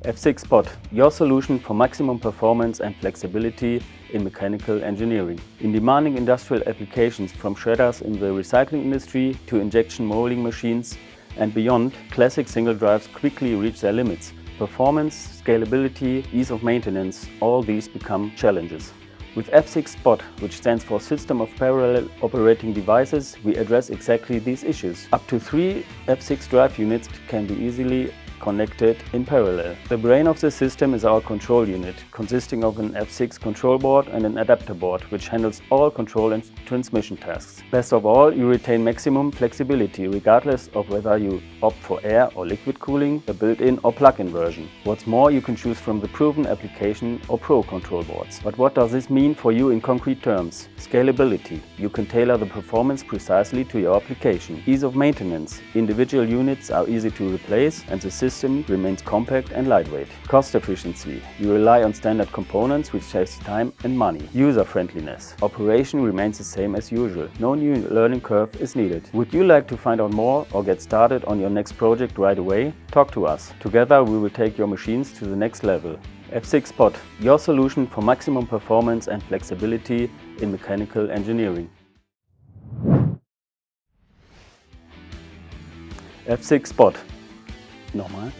F6 SPOD, your solution for maximum performance and flexibility in mechanical engineering. In demanding industrial applications from shredders in the recycling industry to injection molding machines and beyond, classic single drives quickly reach their limits. Performance, scalability, ease of maintenance, all these become challenges. With F6 SPOD, which stands for System of Parallel Operating Devices, we address exactly these issues. Up to 3 F6 drive units can be easily connected in parallel. The brain of the system is our control unit, consisting of an F6 control board and an adapter board, which handles all control and transmission tasks. Best of all, you retain maximum flexibility, regardless of whether you opt for air or liquid cooling, a built-in or plug-in version. What's more, you can choose from the proven application or pro control boards. But what does this mean for you in concrete terms? Scalability. You can tailor the performance precisely to your application. Ease of maintenance. Individual units are easy to replace and the system remains compact and lightweight. Cost efficiency. You rely on standard components, which saves time and money. User friendliness. Operation remains the same as usual. No new learning curve is needed. Would you like to find out more or get started on your next project right away? Talk to us. Together we will take your machines to the next level. F6 SPOD, your solution for maximum performance and flexibility in mechanical engineering. F6 SPOD. Nochmal.